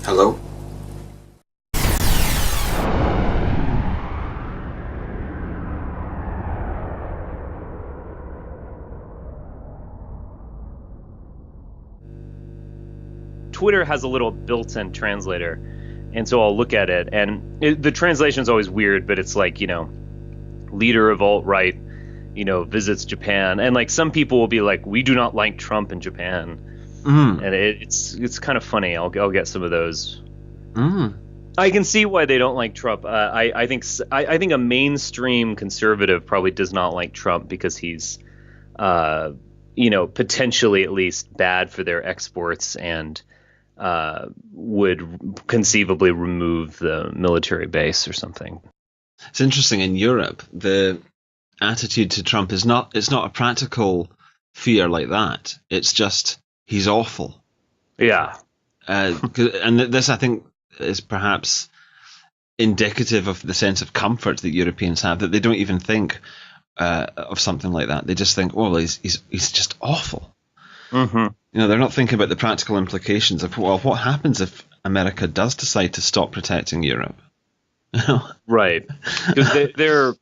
Hello? Twitter has a little built-in translator, and so I'll look at it, and the translation is always weird, but it's like, leader of alt-right, visits Japan, and like some people will be like, we do not like Trump in Japan, and it's kind of funny. I'll get some of those. I can see why they don't like Trump. I think a mainstream conservative probably does not like Trump because he's, potentially at least bad for their exports and would conceivably remove the military base or something. It's interesting, in Europe, the attitude to Trump it's not a practical fear like that. It's just, he's awful. Yeah. And this, I think, is perhaps indicative of the sense of comfort that Europeans have, that they don't even think of something like that. They just think, well, he's just awful. Mm-hmm. They're not thinking about the practical implications of, well, what happens if America does decide to stop protecting Europe? Right. Because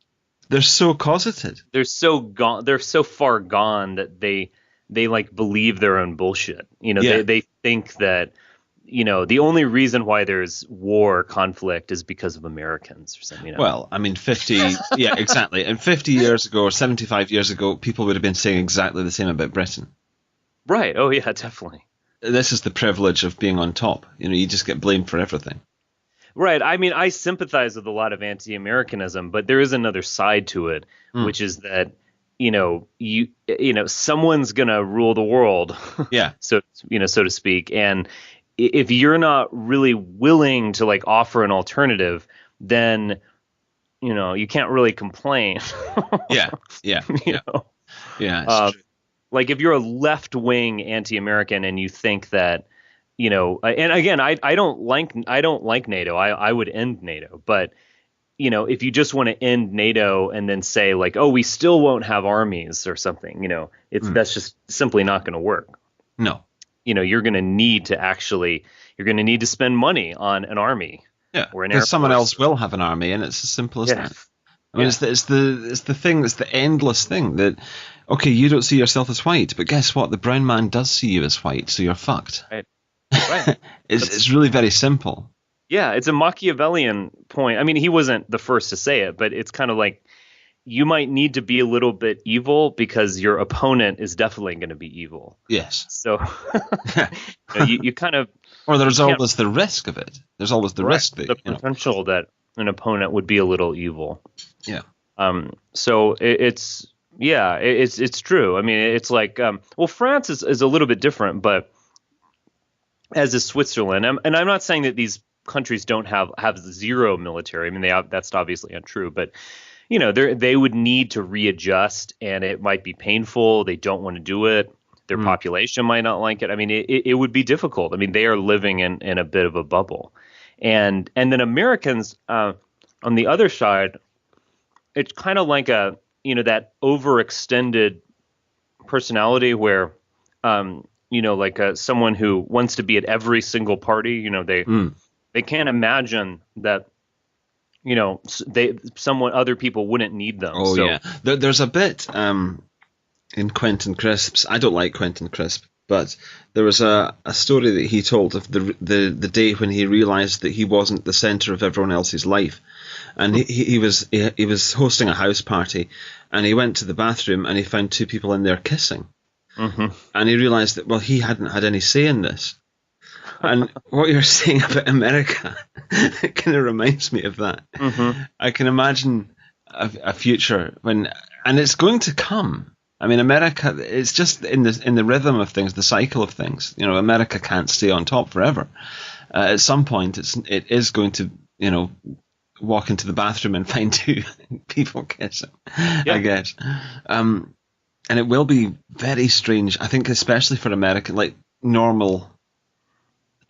they're so cosseted. They're so gone. They're so far gone that they like believe their own bullshit. They think that the only reason why there's war, conflict, is because of Americans or something. Well, I mean, 50, yeah, exactly. And 50 years ago or 75 years ago, people would have been saying exactly the same about Britain. Right. Oh, yeah, definitely. This is the privilege of being on top. You just get blamed for everything. Right. I mean, I sympathize with a lot of anti-Americanism, but there is another side to it, which is that, someone's going to rule the world. Yeah. So to speak. And if you're not really willing to like offer an alternative, then, you can't really complain. Yeah. Yeah. Yeah. Yeah. Like if you're a left-wing anti-American and you think that, and again, I don't like NATO. I would end NATO. But, if you just want to end NATO and then say like, oh, we still won't have armies or something, that's just simply not going to work. No. You're going to need to spend money on an army. Yeah. Or an because someone else will have an army, and it's as simple as that. I mean, it's the thing. It's the endless thing that, okay, you don't see yourself as white, but guess what? The brown man does see you as white, so you're fucked. Right. It's really very simple. Yeah, it's a Machiavellian point. I mean, he wasn't the first to say it, but it's kind of like you might need to be a little bit evil because your opponent is definitely going to be evil. Yes. So you kind of... Or there's always the risk of it. There's always the risk. The potential that an opponent would be a little evil. Yeah. So it's true. I mean, it's like, France is a little bit different, but as is Switzerland. And I'm not saying that these countries don't have zero military. I mean, that's obviously untrue, but they would need to readjust, and it might be painful. They don't want to do it. Their population might not like it. I mean, it would be difficult. I mean, they are living in a bit of a bubble, and then Americans on the other side, it's kind of like that overextended personality where someone who wants to be at every single party. They can't imagine that. Other people wouldn't need them. Oh, so. Yeah. There's a bit in Quentin Crisp's. I don't like Quentin Crisp, but there was a story that he told of the day when he realized that he wasn't the center of everyone else's life. And he was hosting a house party, and he went to the bathroom and he found two people in there kissing. Mm-hmm. And he realized that, well, he hadn't had any say in this. And what you're saying about America, it kind of reminds me of that. Mm-hmm. I can imagine a future when, and it's going to come. I mean, America, it's just in the rhythm of things, the cycle of things. America can't stay on top forever. At some point, it is going to, walk into the bathroom and find two people kissing, I guess. And it will be very strange, I think, especially for normal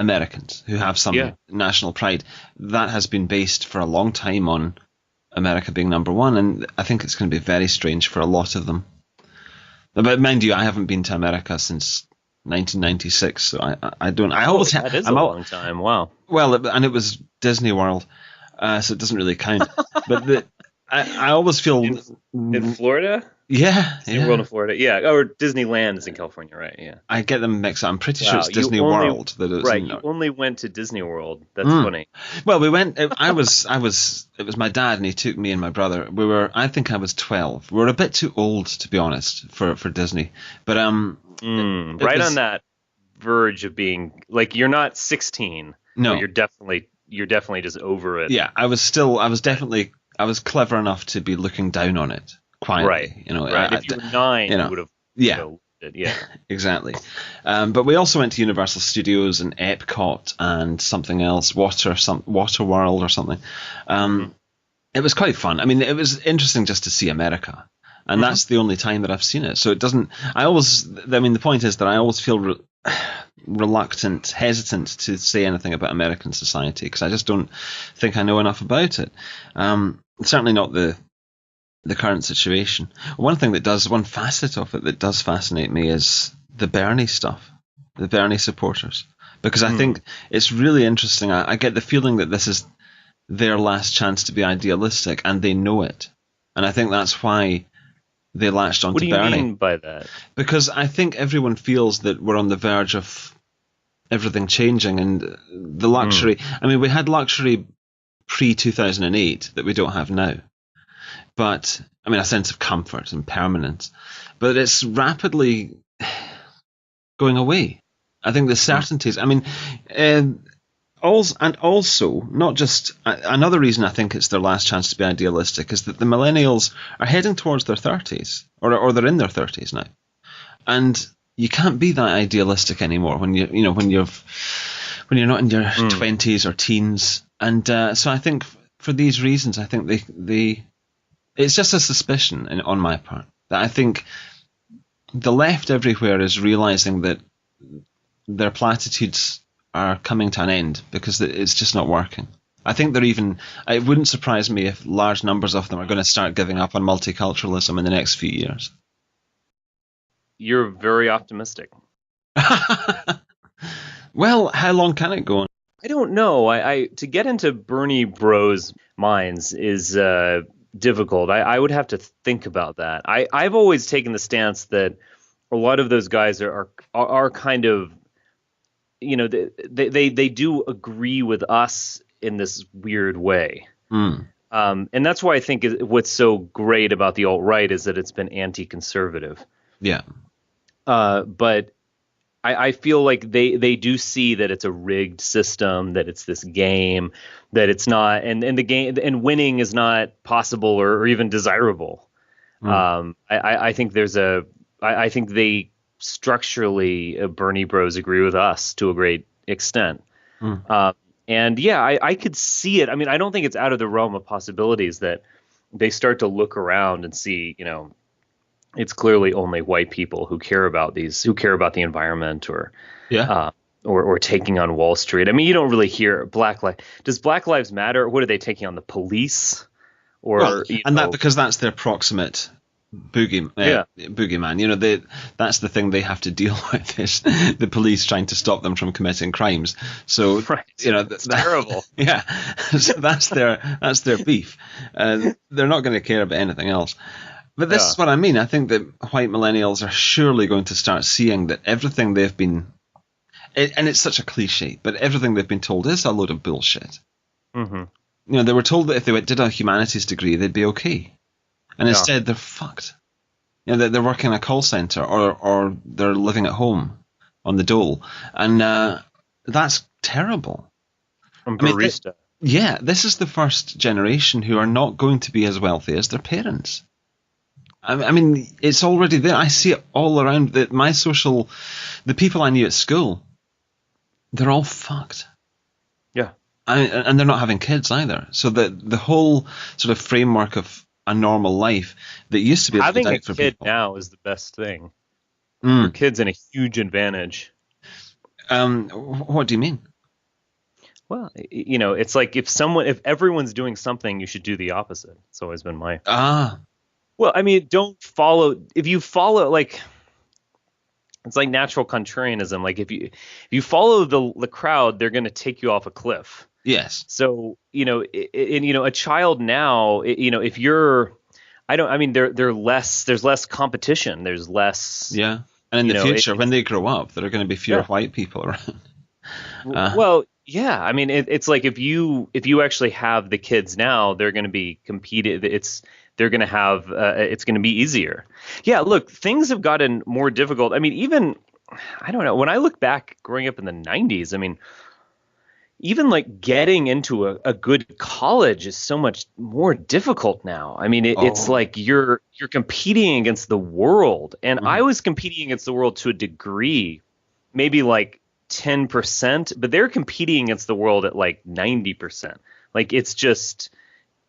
Americans who have some national pride. That has been based for a long time on America being number one, and I think it's going to be very strange for a lot of them. But mind you, I haven't been to America since 1996. So I don't. I always that is I'm a all, long time. Wow. well, and it was Disney World, so it doesn't really count. But I always feel, In Florida? yeah, Disney World yeah. in Florida. Yeah. Or Disneyland is in California, right? Yeah. I get them mixed up. I'm pretty sure it's Wow. Disney World that it's Right. in. You only went to Disney World. That's Mm. funny. Well, we went. It was my dad, and he took me and my brother. I think I was 12. We were a bit too old, to be honest, for Disney. But it Right was, on that verge of being like you're not 16, no, but you're definitely just over it. yeah, I was definitely, I was clever enough to be looking down on it quietly. Right. You know, Right. If you were 9, you know, you would have. yeah. Loved it. Yeah. Exactly. But we also went to Universal Studios and Epcot and something else, Water World or something. It was quite fun. I mean, it was interesting just to see America, and that's the only time that I've seen it. So it doesn't. The point is that I always feel reluctant, hesitant to say anything about American society because I just don't think I know enough about it. Certainly not the current situation. One facet of it that does fascinate me is the Bernie stuff, the Bernie supporters, because I think it's really interesting. I get the feeling that this is their last chance to be idealistic, and they know it. And I think that's why they latched onto Bernie. What do you mean by that? Because I think everyone feels that we're on the verge of everything changing, and the luxury. I mean, we had luxury pre-2008 that we don't have now. But, I mean, a sense of comfort and permanence. But it's rapidly going away. I think the certainties, I mean, also, not just, another reason I think it's their last chance to be idealistic is that the millennials are heading towards their 30s, or they're in their 30s now. And you can't be that idealistic anymore when you're not in your 20s or teens. And so I think for these reasons, I think they it's just a suspicion on my part that I think the left everywhere is realizing that their platitudes are coming to an end because it's just not working. I think it wouldn't surprise me if large numbers of them are going to start giving up on multiculturalism in the next few years. You're very optimistic. Well, how long can it go on? I don't know. To get into Bernie Bros' minds is difficult. I would have to think about that. I've always taken the stance that a lot of those guys are kind of, they do agree with us in this weird way. And that's why I think what's so great about the alt-right is that it's been anti-conservative. Yeah. But I feel like they do see that it's a rigged system, that it's this game, that it's not, and the game and winning is not possible or even desirable. I think I think they structurally, Bernie Bros agree with us to a great extent. And yeah, I could see it. I mean, I don't think it's out of the realm of possibilities that they start to look around and see, it's clearly only white people who care about the environment or taking on Wall Street. I mean, you don't really hear Does Black Lives Matter? What are they taking on, the police? Because that's their proximate boogeyman. That's the thing they have to deal with is the police trying to stop them from committing crimes. So that's terrible. Yeah, so that's their beef. They're not going to care about anything else. But this is what I mean. I think that white millennials are surely going to start seeing that everything they've been, and it's such a cliche, but everything they've been told is a load of bullshit. They were told that if they did a humanities degree, they'd be okay. And instead, they're fucked. They're working in a call center or they're living at home on the dole. And that's terrible. Barista. This is the first generation who are not going to be as wealthy as their parents. I mean, it's already there. I see it all around. The people I knew at school, they're all fucked. Yeah. And they're not having kids either. So the whole sort of framework of a normal life that used to be having a for kid people now is the best thing. Your kid's in a huge advantage. What do you mean? Well, it's like if everyone's doing something, you should do the opposite. It's always been my. Well, I mean, if you follow, like, It's like natural contrarianism. Like if you follow the crowd, they're going to take you off a cliff. Yes. So, a child now, if you're, I mean, there's less competition. There's less, Yeah. And in you the know, future, when they grow up, there are going to be fewer yeah. white people around. Well, yeah. I mean, it's like if you actually have the kids now, they're going to be competed. They're going to have, it's going to be easier. Yeah. Look, things have gotten more difficult. I mean, even, I don't know, when I look back growing up in the 90s, I mean, even like getting into a good college is so much more difficult now. I mean, it's Oh. like you're competing against the world, and I Mhm. was competing against the world to a degree, maybe like 10%, but they're competing against the world at like 90%. Like it's just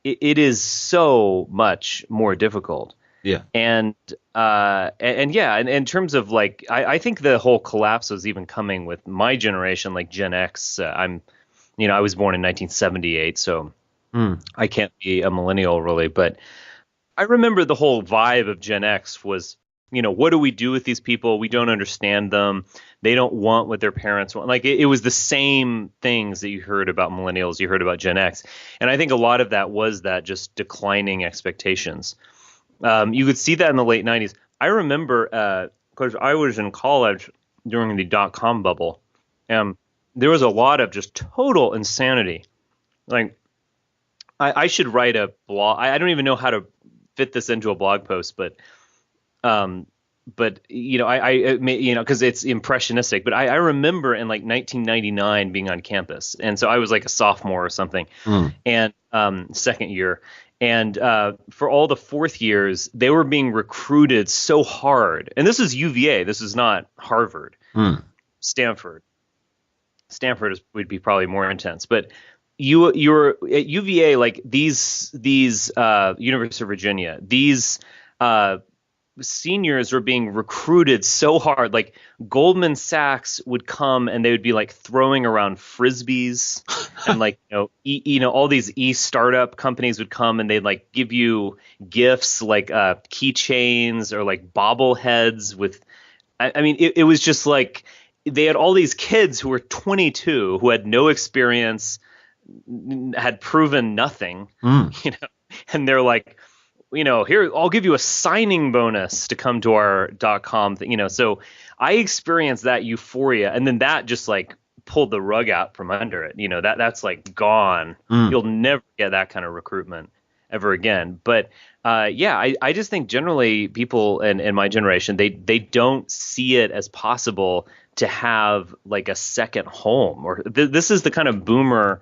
it is so much more difficult. Yeah. And yeah, and in terms of like, I think the whole collapse was even coming with my generation, like Gen X. I was born in 1978, so Mm. I can't be a millennial really, but I remember the whole vibe of Gen X was, what do we do with these people? We don't understand them. They don't want what their parents want. Like it was the same things that you heard about millennials, you heard about Gen X. And I think a lot of that was that just declining expectations. You could see that in the late 90s. I remember, because I was in college during the dot-com bubble, and there was a lot of just total insanity. Like, I should write a blog. I don't even know how to fit this into a blog post, um, because it's impressionistic. But I remember in like 1999 being on campus, and so I was like a sophomore or something, Mm. and second year. And for all the fourth years, they were being recruited so hard. And this is UVA. This is not Harvard. Mm. Stanford would be probably more intense. But you're at UVA, like these University of Virginia, these seniors were being recruited so hard. Like Goldman Sachs would come and they would be like throwing around frisbees, and like all these startup companies would come and they'd like give you gifts like keychains or like bobbleheads with. I mean, it was just like they had all these kids who were 22 who had no experience, had proven nothing, Mm. and they're like, here, I'll give you a signing bonus to come to our .com thing, So I experienced that euphoria, and then that just like pulled the rug out from under it. That's like gone. Mm. You'll never get that kind of recruitment ever again. But I just think generally people in my generation, they don't see it as possible to have like a second home, or this is the kind of boomer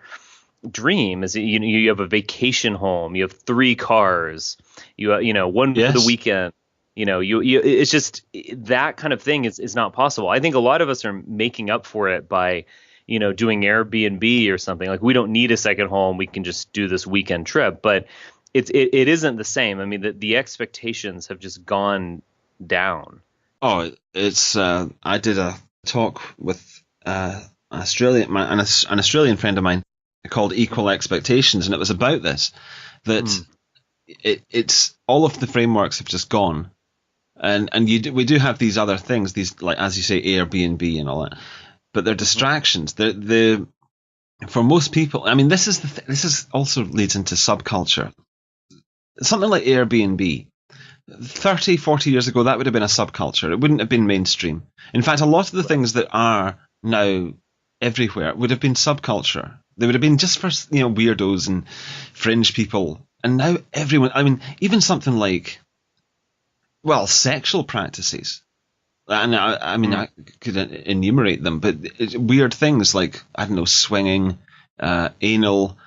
dream is you have a vacation home, you have 3 cars, one for the Yes. weekend, it's just that kind of thing is not possible. I think a lot of us are making up for it by doing Airbnb or something. Like we don't need a second home, we can just do this weekend trip, but it isn't the same. I mean, the expectations have just gone down. Oh, it's. I did a talk with an Australian friend of mine called Equal Expectations, and it was about this. That it's all of the frameworks have just gone, and we do have these other things, these, like as you say, Airbnb and all that, but they're distractions. For most people, I mean, this is also leads into subculture. Something like Airbnb. 30, 40 years ago, that would have been a subculture. It wouldn't have been mainstream. In fact, a lot of the things that are now everywhere would have been subculture. They would have been just for weirdos and fringe people. And now everyone, I mean, even something like, well, sexual practices. And I could enumerate them, but weird things like, I don't know, swinging, anal,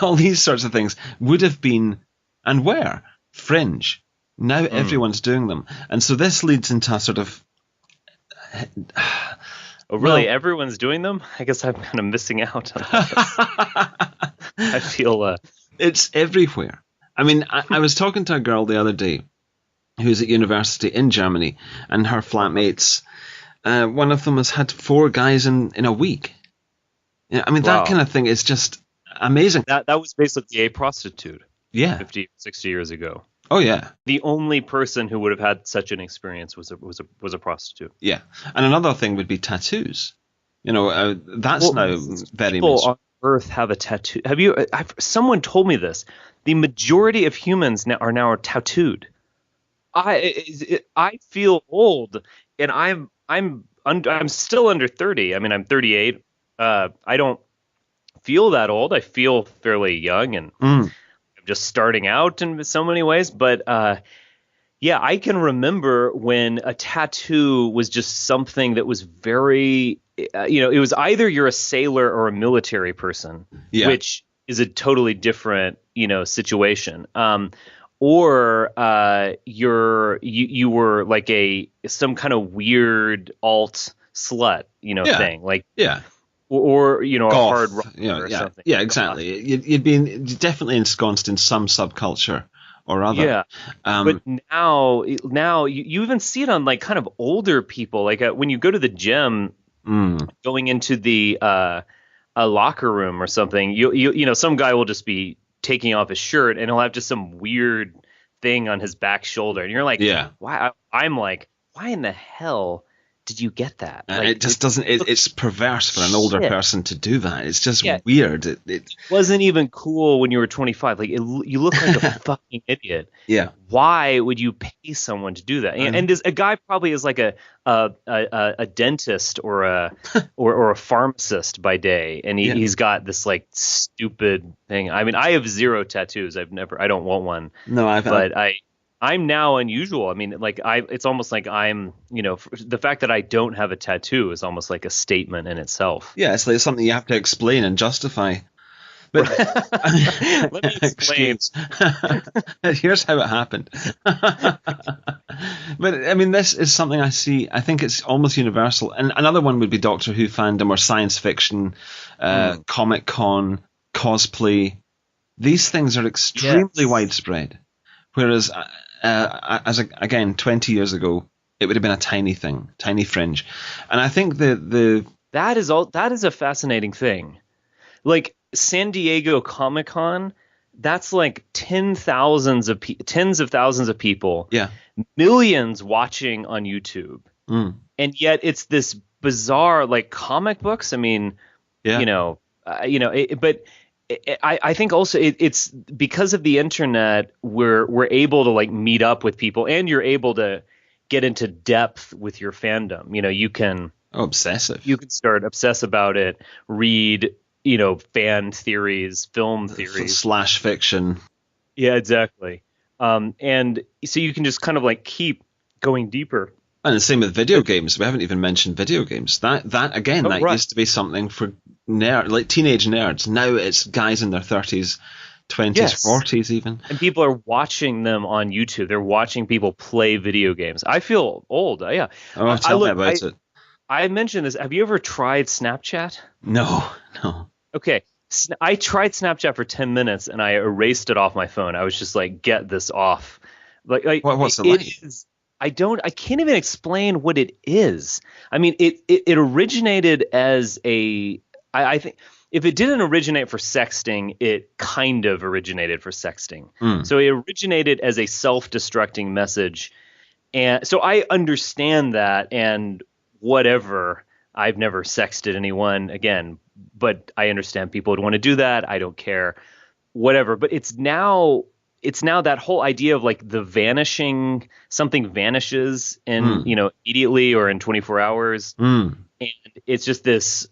all these sorts of things would have been, and were, fringe. Now everyone's doing them. And so this leads into a sort of... Oh, really? Everyone's doing them? I guess I'm kind of missing out on that. I feel... It's everywhere. I mean, I was talking to a girl the other day who's at university in Germany, and her flatmates, one of them has had 4 guys in a week. I mean, Wow. That kind of thing is just amazing. That was basically a prostitute. Yeah. 50, 60 years ago. Oh yeah, The only person who would have had such an experience was a prostitute. yeah. And another thing would be tattoos. That's Well, now very people mainstream. on Earth have a tattoo. Have you? Someone told me this. The majority of humans now are tattooed. I feel old, and I'm still under 30. I mean, I'm 38. I don't feel that old. I feel fairly young, and Mm. I'm just starting out in so many ways. But yeah, I can remember when a tattoo was just something that was very, it was either you're a sailor or a military person, Yeah. which is a totally different, situation. Or you were like some kind of weird alt slut, Yeah. thing, like, Yeah. or a Goth, hard rocker or yeah, something. yeah, exactly. You'd been definitely ensconced in some subculture or other. Yeah. But now you even see it on like kind of older people. Like when you go to the gym, mm, going into the a locker room or something, some guy will just be taking off his shirt and he'll have just some weird thing on his back shoulder, and you're like, yeah. why? I'm like, why in the hell did you get that? Like, It just doesn't. It's perverse for an older shit. person to do that. It's just Yeah. weird. It Wasn't even cool when you were 25. Like you look like a fucking idiot. yeah. Why would you pay someone to do that? And this a guy probably is like a dentist or a pharmacist by day, and he's got this like stupid thing. I mean, I have zero tattoos. I don't want one. No, But I'm now unusual. I mean, like it's almost like I'm, the fact that I don't have a tattoo is almost like a statement in itself. yeah. It's like something you have to explain and justify. But Let me explain. Here's how it happened. But I mean, this is something I see. I think it's almost universal. And another one would be Doctor Who fandom or science fiction, Comic Con, cosplay. These things are extremely widespread. Whereas, again, 20 years ago, it would have been a tiny thing, tiny fringe. And I think that is a fascinating thing. Like San Diego Comic Con, that's like tens of thousands of people, yeah, millions watching on YouTube, and yet it's this bizarre, like, comic books. I mean, yeah. But I think also it's because of the internet, we're able to like meet up with people, and you're able to get into depth with your fandom. You can obsessive. You can start obsess about it, read fan theories, film theories, slash fiction. Yeah, exactly. And so you can just kind of like keep going deeper. And the same with video games. We haven't even mentioned video games. That again, that right. used to be something for like teenage nerds. Now it's guys in their 30s, 20s, Yes. 40s even. And people are watching them on YouTube. They're watching people play video games. I feel old. Yeah. Oh, tell me about it. I mentioned this. Have you ever tried Snapchat? No. Okay. I tried Snapchat for 10 minutes and I erased it off my phone. I was just like, get this off. Like what's it like? I can't even explain what it is. I mean, it originated as I think if it didn't originate for sexting, it kind of originated for sexting. So it originated as a self-destructing message. And so I understand that, and whatever. I've never sexted anyone again, but I understand people would want to do that. I don't care, whatever. But it's now that whole idea of like the vanishing, something vanishes in, immediately or in 24 hours. And it's just this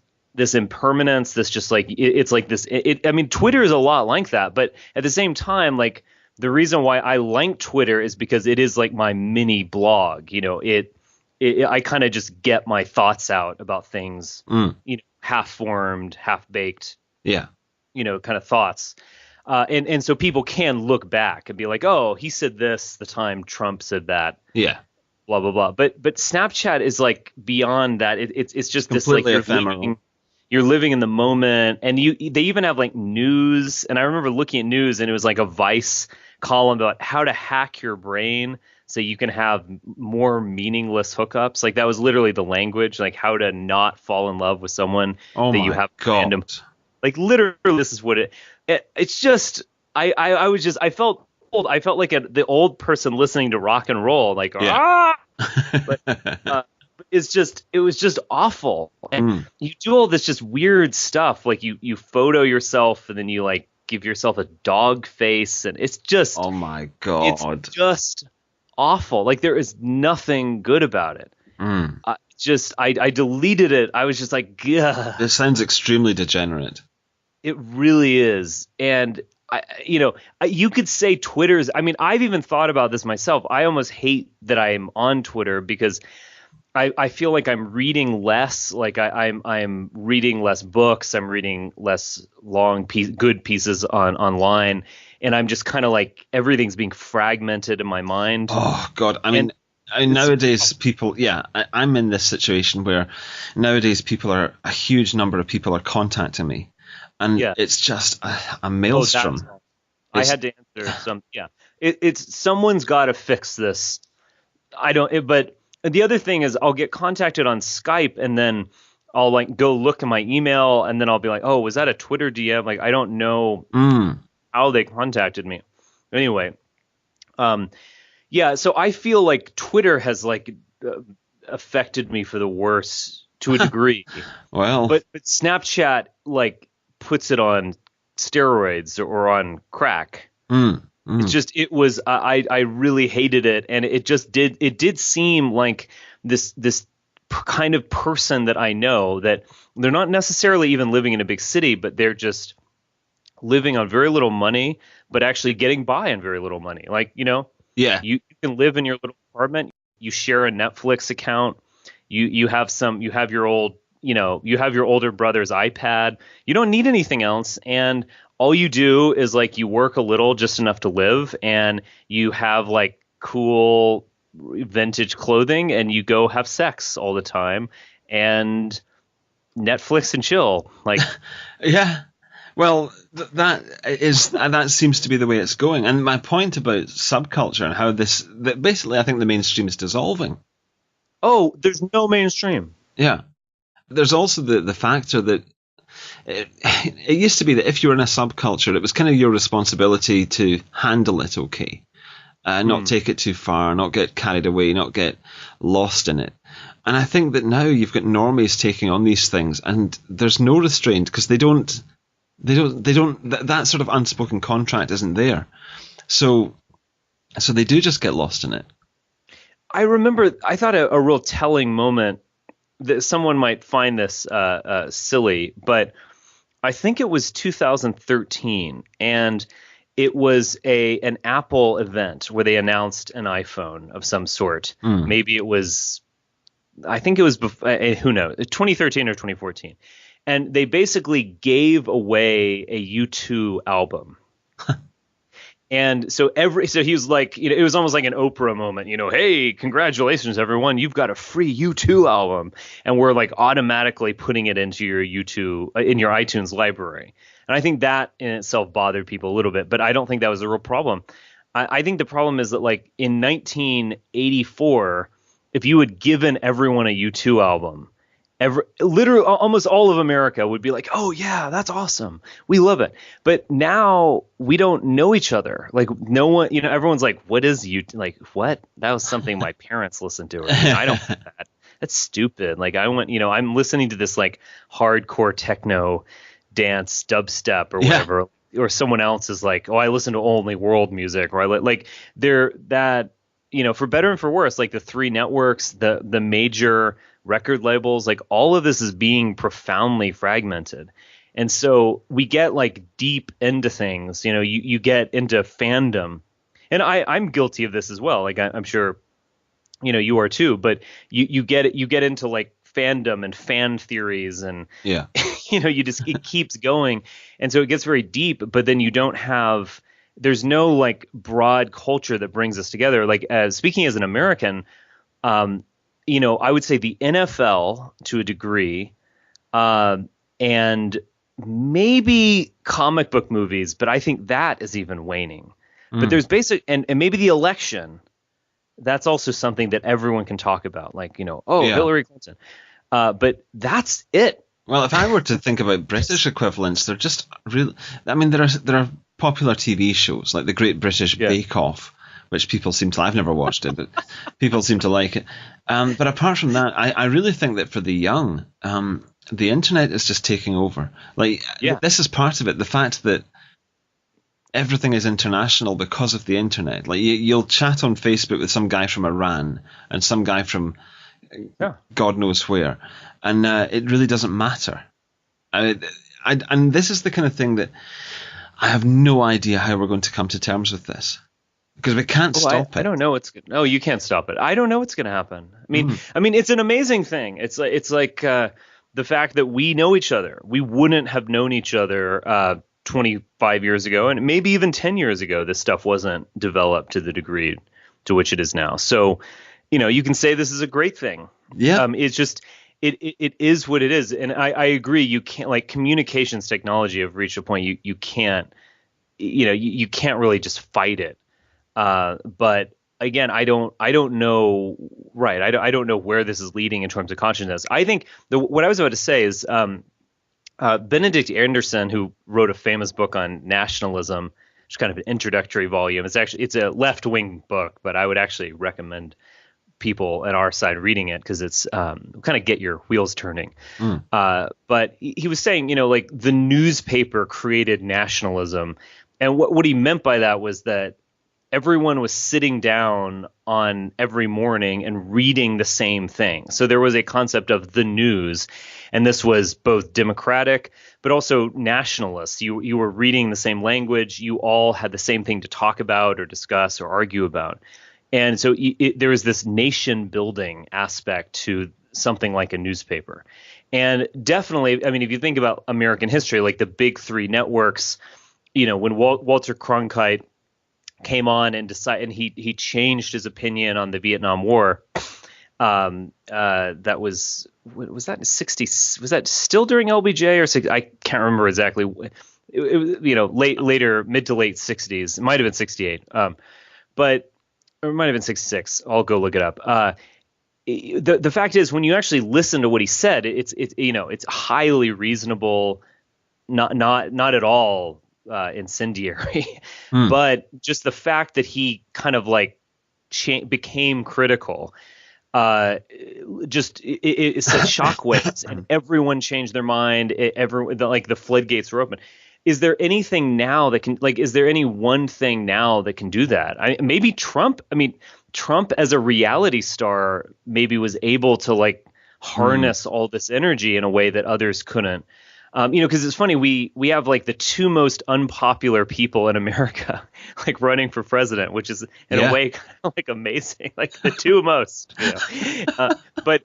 impermanence, this just like, it's like this, I mean, Twitter is a lot like that, but at the same time, like the reason why I like Twitter is because it is like my mini blog, I kind of just get my thoughts out about things, half formed, half baked, kind of thoughts. And so people can look back and be like, oh, he said this the time Trump said that. Yeah. Blah, blah, blah. But Snapchat is like beyond that. It's just completely this like ephemeral. You're living in the moment, and they even have like news. And I remember looking at news, and it was like a Vice column about how to hack your brain so you can have more meaningless hookups. Like that was literally the language, like how to not fall in love with someone that you have random. Like literally, this is what it's just. I felt I felt like the old person listening to rock and roll, like but it was just awful. And you do all this just weird stuff, like you photo yourself and then you like give yourself a dog face, and it's just oh my God, it's just awful. Like there is nothing good about it. I deleted it. I was just like, gah. This sounds extremely degenerate. It really is. And you could say Twitter's. I mean, I've even thought about this myself. I almost hate that I'm on Twitter because I feel like I'm reading less. Like I'm reading less books. I'm reading less good pieces online, and I'm just kind of like everything's being fragmented in my mind. Oh God, I mean nowadays people. Yeah, I'm in this situation where nowadays a huge number of people are contacting me. And it's just a maelstrom. I had to answer some. Yeah, it's someone's got to fix this. But the other thing is, I'll get contacted on Skype, and then I'll like go look at my email, and then I'll be like, "Oh, was that a Twitter DM?" Like I don't know how they contacted me. Anyway, so I feel like Twitter has like affected me for the worse to a degree. Well, but Snapchat like puts it on steroids or on crack. It's just, I really hated it. And it did seem like this kind of person that I know, that they're not necessarily even living in a big city, but they're just living on very little money, but actually getting by on very little money. Like, you can live in your little apartment, you share a Netflix account, you have your older brother's iPad. You don't need anything else. And all you do is like you work a little, just enough to live, and you have like cool vintage clothing, and you go have sex all the time and Netflix and chill. Like, yeah. Well, that seems to be the way it's going. And my point about subculture and how that basically I think the mainstream is dissolving. Oh, there's no mainstream. Yeah. There's also the factor that it used to be that if you were in a subculture, it was kind of your responsibility to handle it okay, not take it too far, not get carried away, not get lost in it. And I think that now you've got normies taking on these things, and there's no restraint because they don't. That sort of unspoken contract isn't there, so they do just get lost in it. I remember I thought a real telling moment. That someone might find this silly, but I think it was 2013, and it was an Apple event where they announced an iPhone of some sort. Maybe it was, I think it was, who knows, 2013 or 2014. And they basically gave away a U2 album. And so he was like, it was almost like an Oprah moment, hey, congratulations, everyone, you've got a free U2 album. And we're like automatically putting it into your in your iTunes library. And I think that in itself bothered people a little bit, but I don't think that was a real problem. I think the problem is that like in 1984, if you had given everyone a U2 album, literally almost all of America would be like, oh yeah, that's awesome, we love it. But now we don't know each other. Like no one, everyone's like, what is you like? What? That was something my parents listened to. Or, I don't get that. That's stupid. Like I went, I'm listening to this like hardcore techno dance dubstep or whatever. Or someone else is like, oh, I listen to only world music, or I like they're that, for better and for worse, like the three networks, the major record labels, like all of this is being profoundly fragmented. And so we get like deep into things, you get into fandom, and I'm guilty of this as well. Like I'm sure, you are too, but you get into like fandom and fan theories, and it keeps going. And so it gets very deep, but then there's no like broad culture that brings us together. Like speaking as an American, I would say the NFL to a degree, and maybe comic book movies, but I think that is even waning. But there's and maybe the election. That's also something that everyone can talk about, like, Hillary Clinton. But that's it. Well, if I were to think about British equivalents, they're just really, I mean, there are popular TV shows like the Great British Bake Off, which people seem to, I've never watched it, but people seem to like it. But apart from that, I really think that for the young, the internet is just taking over. Like, this is part of it. The fact that everything is international because of the internet. Like, you'll chat on Facebook with some guy from Iran and some guy from God knows where, and it really doesn't matter. And this is the kind of thing that I have no idea how we're going to come to terms with this, because we can't stop it. I don't know what's good. No, you can't stop it. I don't know what's going to happen. I mean, it's an amazing thing. It's like the fact that we know each other. We wouldn't have known each other 25 years ago, and maybe even 10 years ago. This stuff wasn't developed to the degree to which it is now. So, you can say this is a great thing. Yeah. It's just. It is what it is, and I agree. You can't, like, communications technology have reached a point you can't, you can't really just fight it. But again, I don't know. Right, I don't know where this is leading in terms of consciousness. I think what I was about to say is Benedict Anderson, who wrote a famous book on nationalism, which is kind of an introductory volume. It's a left-wing book, but I would actually recommend people at our side reading it, because it's kind of get your wheels turning. But he was saying, like, the newspaper created nationalism, and what he meant by that was that everyone was sitting down on every morning and reading the same thing. So there was a concept of the news, and this was both democratic but also nationalist. You were reading the same language, you all had the same thing to talk about or discuss or argue about. And so there is this nation building aspect to something like a newspaper. And definitely, I mean, if you think about American history, like the big three networks, when Walter Cronkite came on and he changed his opinion on the Vietnam War. That was that in 60s? Was that still during LBJ or 60? I can't remember exactly. Later, mid to late 60s. It might have been 68. Or it might have been 66. I'll go look it up. The fact is, when you actually listen to what he said, it's highly reasonable, not at all incendiary, but just the fact that he kind of like became critical, just it said shockwaves, and everyone changed their mind. The floodgates were open. Is there anything now that can, like, is there any one thing now that can do that? Maybe Trump. I mean, Trump as a reality star maybe was able to, like, harness all this energy in a way that others couldn't. Because it's funny, we have, like, the two most unpopular people in America, like, running for president, which is in a way kind of like amazing, like the two most. But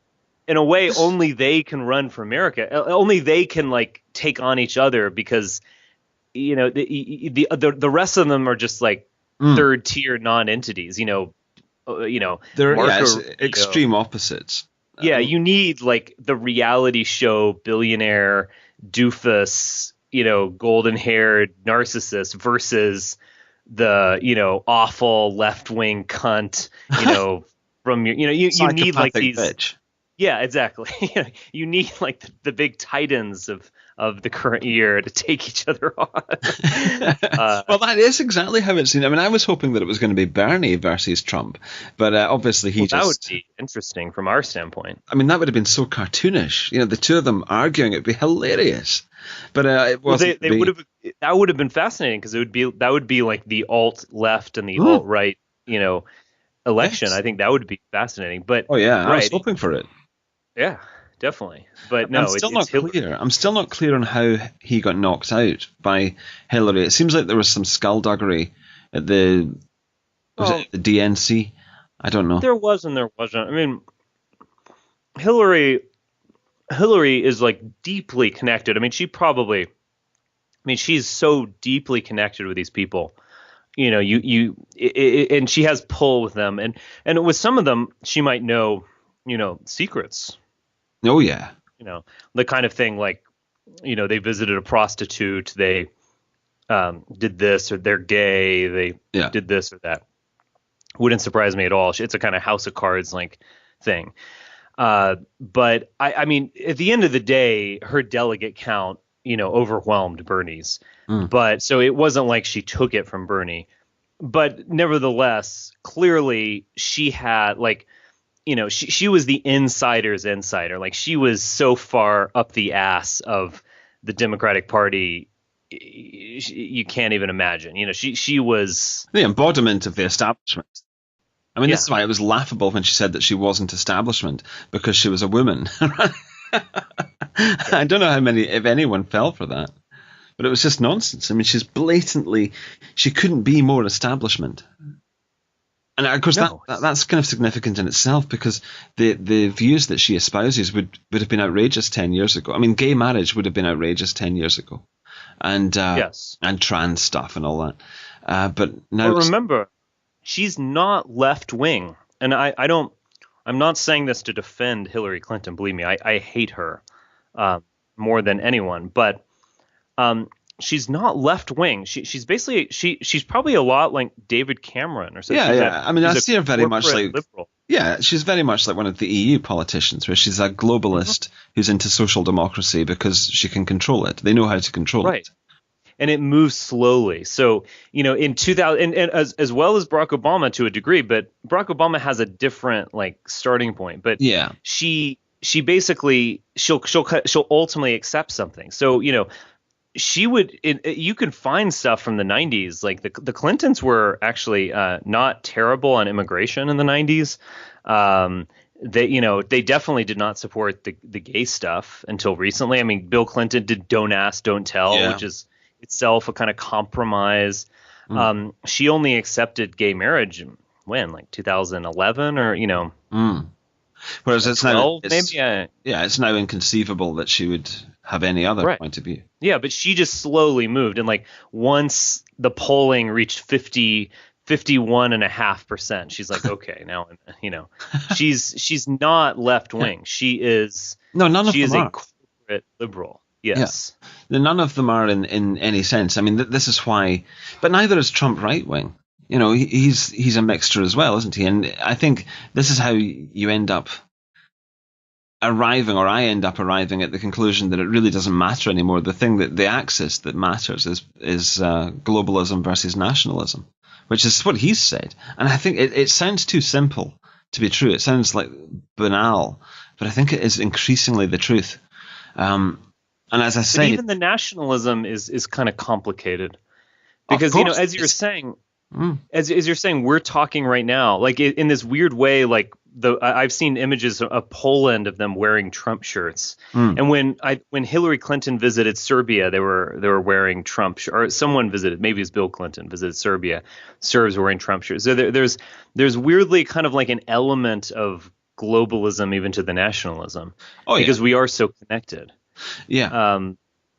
in a way, only they can run for America. Only they can, like, take on each other, because the rest of them are just like third tier non-entities. They're extreme opposites. You need, like, the reality show billionaire doofus, golden-haired narcissist versus the awful left-wing cunt, from your, you need, like, these bitch. Yeah, exactly. You need, like, the big titans of the current year to take each other on. Well, that is exactly how it's seen. I mean, I was hoping that it was going to be Bernie versus Trump, but obviously that would be interesting from our standpoint. I mean, that would have been so cartoonish. The two of them arguing, it'd be hilarious. But it wasn't. They would have. That would have been fascinating, because that would be like the alt left and the alt right, election. Yes. I think that would be fascinating. But I was hoping for it. Yeah, definitely. But no, it's clear. I'm still not clear on how he got knocked out by Hillary. It seems like there was some skullduggery at the DNC. I don't know. There was and there wasn't. I mean, Hillary is, like, deeply connected. I mean, she's so deeply connected with these people. And she has pull with them, and with some of them, she might know, secrets. Oh yeah. The kind of thing, like, they visited a prostitute, they did this, or they're gay, they did this or that. Wouldn't surprise me at all. It's a kind of House of Cards like thing. But I mean, at the end of the day, her delegate count, overwhelmed Bernie's. Mm. But so it wasn't like she took it from Bernie. But nevertheless, clearly she had she was the insider's insider. Like she was so far up the ass of the Democratic Party, you can't even imagine. She was the embodiment of the establishment. I mean, Yeah. this is why it was laughable when she said that she wasn't establishment because she was a woman. I don't know if anyone fell for that, but it was just nonsense. I mean, she couldn't be more establishment. And of course, No. that's kind of significant in itself because the views that she espouses would have been outrageous 10 years ago. I mean, gay marriage would have been outrageous 10 years ago, and Yes. and trans stuff and all that. But now, But remember, she's not left wing, and I'm not saying this to defend Hillary Clinton. Believe me, I hate her more than anyone. But she's not left wing. She's basically she's probably a lot like David Cameron or something. yeah. I mean, I see her very much like liberal. Yeah, she's very much like one of the EU politicians, where she's a globalist who's into social democracy because she can control it. They know how to control Right. it. And it moves slowly. So, in 2000, and as well as Barack Obama to a degree, but Barack Obama has a different starting point. But Yeah. she basically she'll ultimately accept something. So, she would. You can find stuff from the 90s. Like the Clintons were actually not terrible on immigration in the 90s. They definitely did not support the gay stuff until recently. I mean, Bill Clinton did Don't Ask, Don't Tell, Yeah. which is itself a kind of compromise. She only accepted gay marriage when, 2011 or Whereas it's now 12 maybe. it's now inconceivable that she would have any other Right. point of view. Yeah, but she just slowly moved, and once the polling reached 51.5%, she's like, okay, now she's not left wing. She is No, none of she them is are. a corporate liberal. Yes. None of them are in any sense. I mean, this is why, but neither is Trump right wing. He's a mixture as well, isn't he? And I think this is how you end up arriving, or I end up arriving at the conclusion that it really doesn't matter anymore. The axis that matters is globalism versus nationalism, which is what he's said. And I think it sounds too simple to be true. It sounds like banal, but I think it is increasingly the truth. And as I But say, even the nationalism is kind of complicated because course as it you're is. saying, as you're saying, we're talking right now in this weird way. I've seen images of Poland of them wearing Trump shirts, and when Hillary Clinton visited Serbia, they were wearing Trump or someone visited, maybe it was Bill Clinton visited Serbia, Serbs wearing Trump shirts. So there's weirdly kind of like an element of globalism even to the nationalism because we are so connected. Yeah.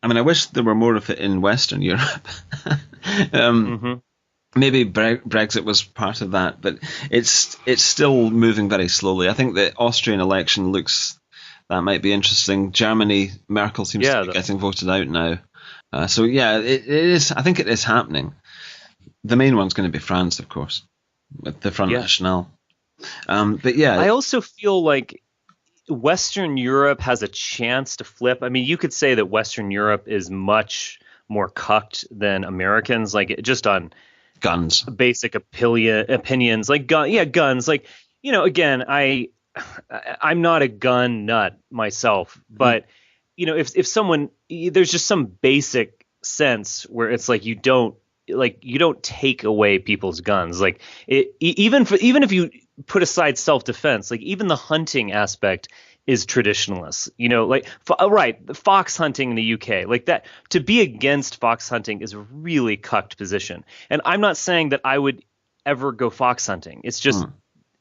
I mean, I wish there were more of it in Western Europe. Maybe Brexit was part of that, but it's still moving very slowly. I think the Austrian election that might be interesting. Germany, Merkel seems to be getting voted out now. So yeah, it is. I think it is happening. The main one's going to be France, of course, with the Front National. But yeah, I also feel like Western Europe has a chance to flip. I mean, you could say that Western Europe is much more cucked than Americans, just on guns, basic opinions, guns. Again, I'm not a gun nut myself, but if someone, there's just some basic sense where it's like you don't take away people's guns. Even if you put aside self-defense, even the hunting aspect is traditionalist, right. Fox hunting in the UK, that, to be against fox hunting is a really cucked position. And I'm not saying that I would ever go fox hunting. It's just,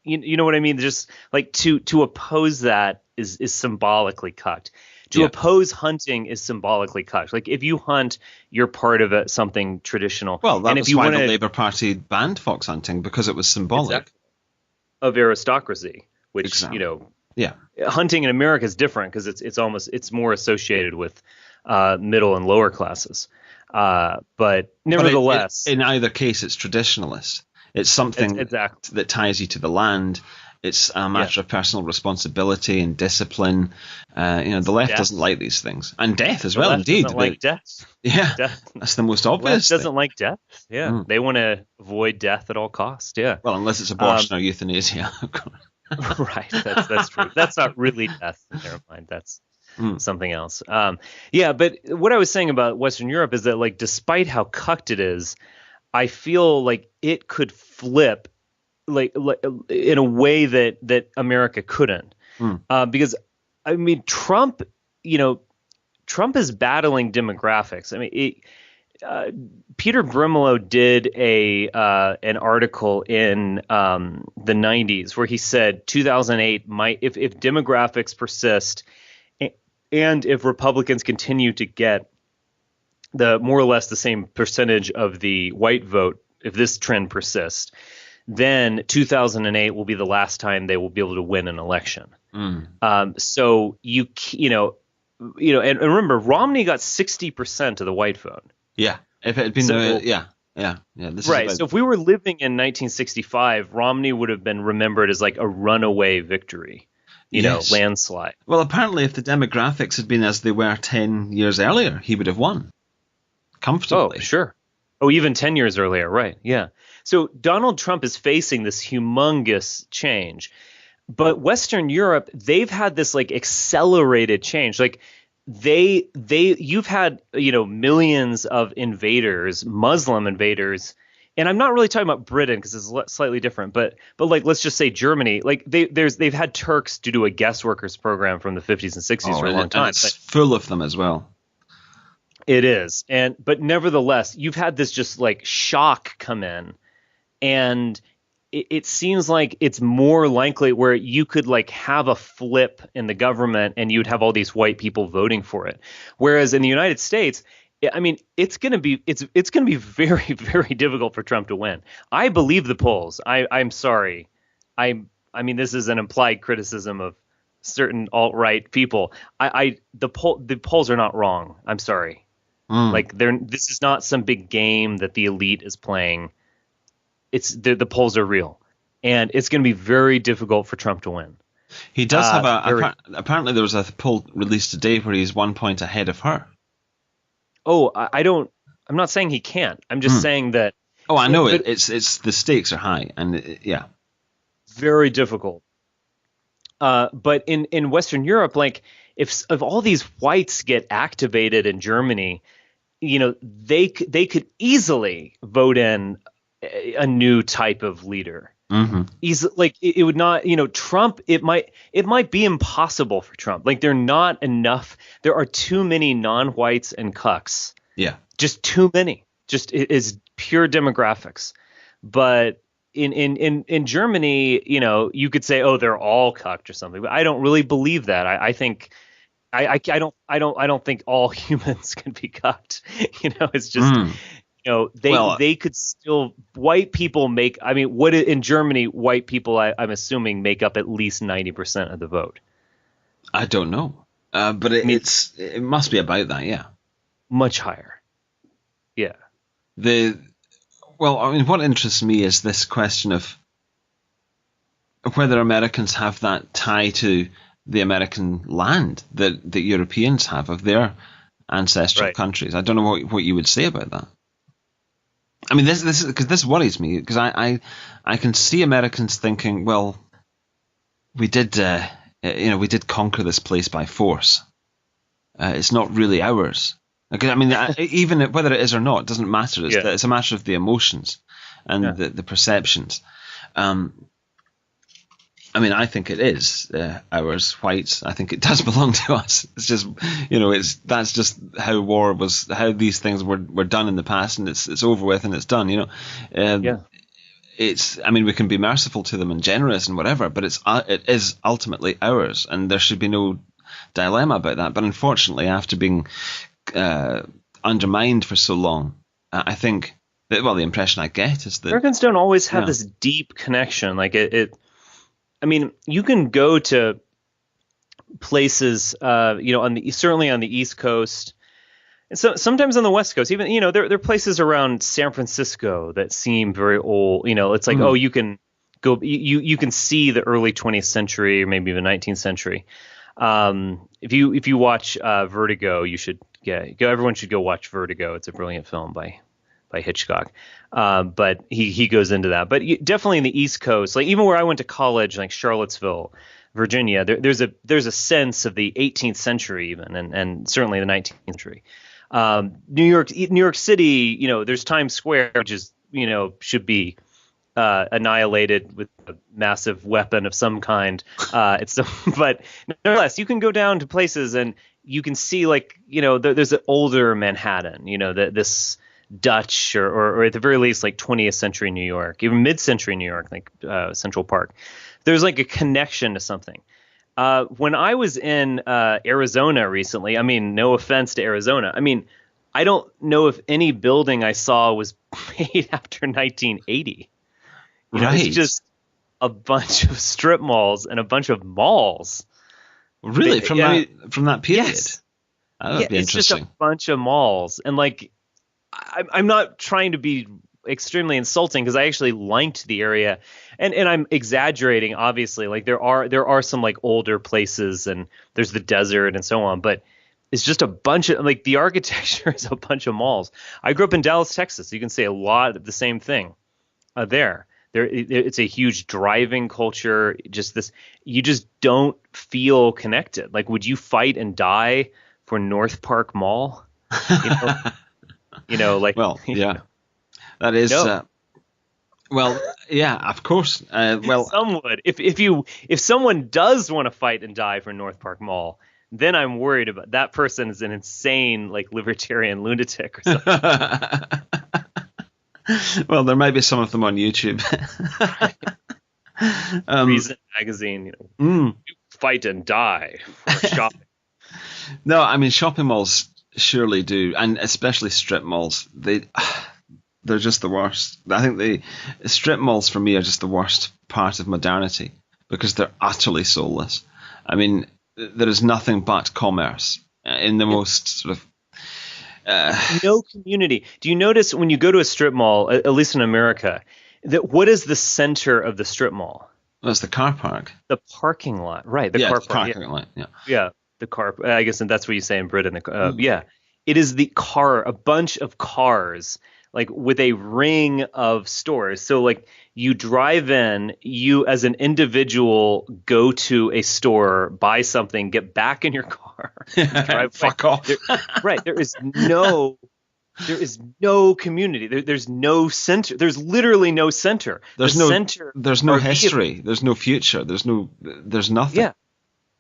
you know what I mean? Just to oppose that is symbolically cucked. To oppose hunting is symbolically cucked. If you hunt, you're part of something traditional. Well, that and was if you why wanna, the Labour Party banned fox hunting, because it was symbolic of aristocracy, which hunting in America is different because it's more associated with middle and lower classes. But nevertheless, in either case, it's traditionalist. It's something that ties you to the land. It's a matter of personal responsibility and discipline. The left Death. doesn't like these things, and death as The well. left Indeed, doesn't like death. yeah, Death. that's the most The left obvious doesn't thing. like death. Yeah, they want to avoid death at all costs. Yeah, Well, unless it's abortion or euthanasia. right. That's true. That's not really death. Never mind. That's something else. But what I was saying about Western Europe is that, like, despite how cucked it is, I feel like it could flip, like in a way that America couldn't, because I mean Trump is battling demographics. I mean, Peter Brimelow did an article in the 90s where he said 2008 might, if demographics persist and if Republicans continue to get the more or less the same percentage of the white vote, if this trend persists, then 2008 will be the last time they will be able to win an election. So and remember, Romney got 60% of the white vote. Yeah, if it had been this right. Is so if we were living in 1965, Romney would have been remembered as like a runaway victory, landslide. Well, apparently, if the demographics had been as they were 10 years earlier, he would have won comfortably. Oh, sure. Oh, even 10 years earlier. Right. Yeah. So Donald Trump is facing this humongous change. But Western Europe, they've had this like accelerated change. Like you've had, millions of invaders, Muslim invaders. And I'm not really talking about Britain because it's slightly different, but like, let's just say Germany, like they've had Turks to do a guest workers program from the 50s and 60s for a long time. And it's full of them as well. It is. But nevertheless, you've had this just like shock come in, and it seems like it's more likely where you could like have a flip in the government and you'd have all these white people voting for it. Whereas in the United States, I mean, it's going to be very, very difficult for Trump to win. I believe the polls. I'm sorry. I mean, this is an implied criticism of certain alt-right people. The polls are not wrong. I'm sorry. Like this is not some big game that the elite is playing. It's the polls are real, and it's going to be very difficult for Trump to win. He does have apparently there was a poll released today where he's 1 point ahead of her. Oh, I'm not saying he can't. I'm just saying that. Oh, I know it's the stakes are high, and very difficult. But in Western Europe, like if all these whites get activated in Germany, they could easily vote in a new type of leader. It would not, Trump, it might be impossible for Trump. Like there are too many non-whites and cucks. Yeah. Just too many. Just it is pure demographics. But in Germany, you could say, oh, they're all cucked or something, but I don't really believe that. I think I don't think all humans can be cucked. It's just they could still, white people make, I mean, in Germany, white people, I'm assuming, make up at least 90% of the vote. I don't know. But it must be about that, yeah. Much higher. Yeah. What interests me is this question of whether Americans have that tie to the American land that the Europeans have of their ancestral countries. I don't know what you would say about that. I mean, this worries me because I can see Americans thinking, well, we did conquer this place by force. It's not really ours. I mean, even whether it is or not, it doesn't matter. It's a matter of the emotions and the perceptions. I mean, I think it is ours, whites. I think it does belong to us. It's just, that's just how these things were done in the past, and it's over with and it's done. It's. I mean, we can be merciful to them and generous and whatever, but it is ultimately ours, and there should be no dilemma about that. But unfortunately, after being undermined for so long, I think that, the impression I get is that Americans don't always have this deep connection. Like I mean, you can go to places, certainly on the East Coast, and so sometimes on the West Coast. Even there are places around San Francisco that seem very old. It's like, oh, you can you can see the early 20th century or maybe the 19th century. If you watch Vertigo, you should go. Everyone should go watch Vertigo. It's a brilliant film by Hitchcock. But he goes into that. But definitely in the East Coast, like even where I went to college, like Charlottesville, Virginia, there's a sense of the 18th century even, and certainly the 19th century. New York City, there's Times Square, which is should be annihilated with a massive weapon of some kind. But nonetheless, you can go down to places and you can see there's an older Manhattan, this Dutch or at the very least like 20th century New York, even mid-century New York, like Central Park. There's like a connection to something. When I was in Arizona recently, I mean, no offense to Arizona, I mean, I don't know if any building I saw was made after 1980. Right. It's just a bunch of strip malls and a bunch of malls. Really? From that period? Yes. That would be it's interesting. just a bunch of malls. And I'm not trying to be extremely insulting because I actually liked the area, and I'm exaggerating, obviously. Like there are some like older places, and there's the desert and so on, but it's just a bunch of the architecture is a bunch of malls. I grew up in Dallas, Texas. You can say a lot of the same thing there. It's a huge driving culture. You just don't feel connected. Like, would you fight and die for North Park Mall? Well, yeah. That is, no. Well, yeah, of course. Some would. If someone does want to fight and die for North Park Mall, then I'm worried about that person is an insane libertarian lunatic or something. Well, there might be some of them on YouTube. Reason magazine, fight and die for shopping. No, I mean shopping malls surely do, and especially strip malls. They're just the worst. I think the strip malls for me are just the worst part of modernity because they're utterly soulless. I mean, there is nothing but commerce in the most sort of no community. Do you notice when you go to a strip mall, at least in America, that what is the center of the strip mall? That's the car park. The parking lot, right? The parking lot. Yeah. Yeah, the car. I guess that's what you say in Britain. Yeah, it is the car. A bunch of cars, with a ring of stores. So you drive in, you as an individual go to a store, buy something, get back in your car, drive fuck off. Right. There is no community. There's no center. There's literally no center. There's no history. There's no future. There's nothing. Yeah.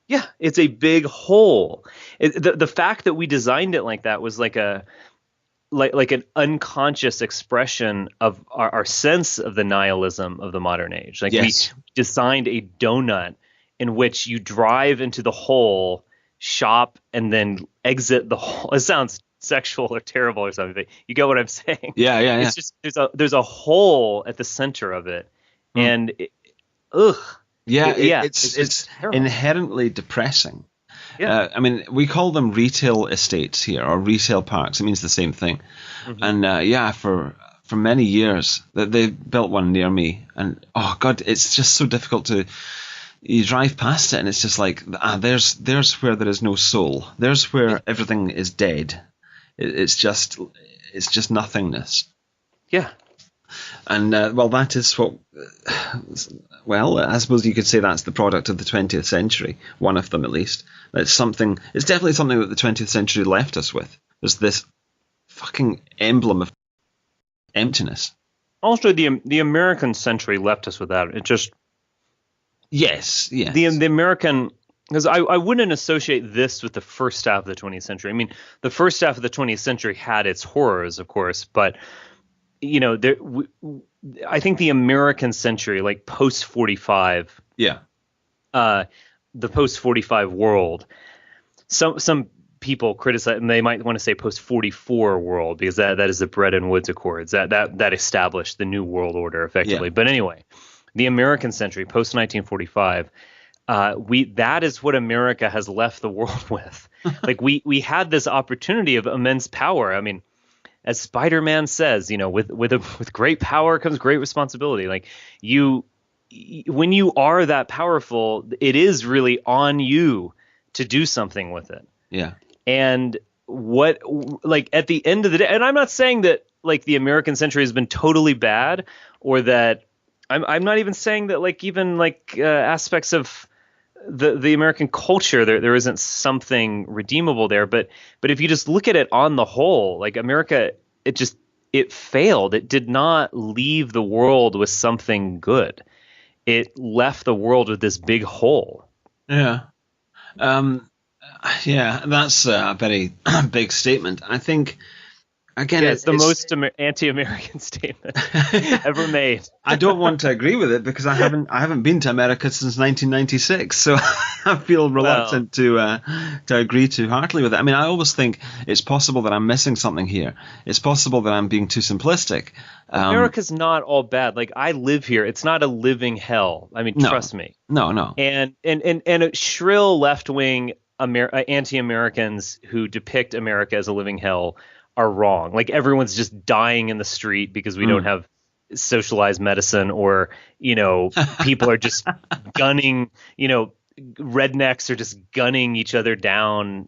Yeah. It's a big hole. The fact that we designed it like that was like an unconscious expression of our sense of the nihilism of the modern age. Yes. We designed a donut in which you drive into the hole, shop, and then exit the hole. It sounds sexual or terrible or something, but you get what I'm saying? Yeah. It's just there's a hole at the center of it, and it's inherently depressing. Yeah. I mean, we call them retail estates here, or retail parks. It means the same thing. Mm-hmm. And for many years, they built one near me, and oh god, it's just so difficult to. You drive past it, and it's just like, there's where there is no soul. There's where everything is dead. It's just nothingness. Yeah. And that is what. Well, I suppose you could say that's the product of the 20th century. One of them, at least. It's definitely something that the 20th century left us with. There's this fucking emblem of emptiness. Also, the American century left us with that. It just. Yes. The American. Because I wouldn't associate this with the first half of the 20th century. I mean, the first half of the 20th century had its horrors, of course, but I think the American century, post 45, the post 45 world. Some people criticize, and they might want to say post 44 world because that is the Bretton Woods Accords that established the new world order effectively. Yeah. But anyway, the American century, post 1945. That is what America has left the world with. We had this opportunity of immense power. I mean, as Spider-Man says, with great power comes great responsibility. when you are that powerful, it is really on you to do something with it. Yeah. And what, like, at the end of the day, and I'm not saying that like the American century has been totally bad, or that I'm not even saying that like even like aspects of the American culture there isn't something redeemable there. But if you just look at it on the whole, like America, it failed. It did not leave the world with something good. It left the world with this big hole. Yeah. Yeah, that's a very big statement. I think, again, yeah, it's the most anti-American statement ever made. I don't want to agree with it because I haven't been to America since 1996, so I feel reluctant to agree too heartily with it. I mean, I always think it's possible that I'm missing something here. It's possible that I'm being too simplistic. America's not all bad. Like, I live here. It's not a living hell. I mean, trust me. No. And shrill left-wing anti-Americans who depict America as a living hell are wrong. Like, everyone's just dying in the street because we don't have socialized medicine, or, people are just gunning, rednecks are just gunning each other down,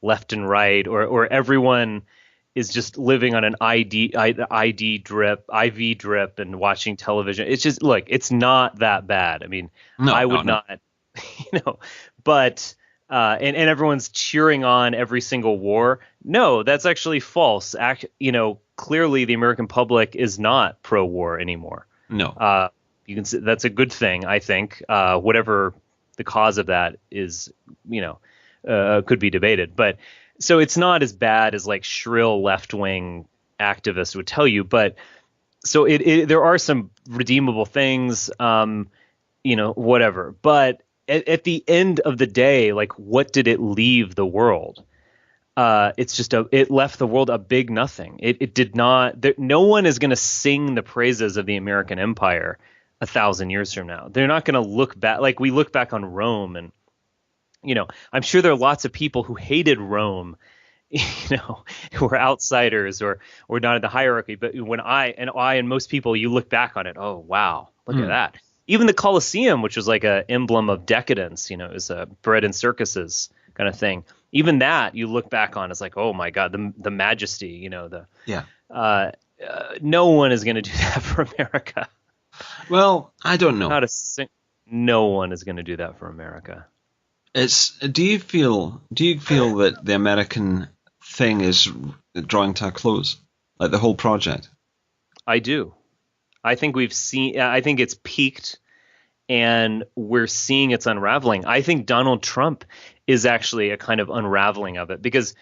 left and right, or everyone is just living on an IV drip and watching television. It's just, look, it's not that bad. I mean, I would not, but and everyone's cheering on every single war. No, that's actually false. Clearly the American public is not pro-war anymore. No. You can say that's a good thing, I think. Whatever the cause of that is, could be debated. But so it's not as bad as like shrill left-wing activists would tell you. But so there are some redeemable things, whatever. But at the end of the day, like, what did it leave the world? It's just it left the world a big nothing. It did not. No one is going to sing the praises of the American Empire 1,000 years from now. They're not going to look back like we look back on Rome, and I'm sure there are lots of people who hated Rome, who were outsiders or not in the hierarchy. But when I and most people, you look back on it, oh wow, look at that. Even the Colosseum, which was like an emblem of decadence, it was a bread and circuses kind of thing. Even that you look back on, it's like, oh my God, the majesty, no one is going to do that for America. Well, I don't know. No one is going to do that for America. Do you feel that the American thing is drawing to a close, like the whole project? I do. I think I think it's peaked, and we're seeing its unraveling. I think Donald Trump is actually a kind of unraveling of it, because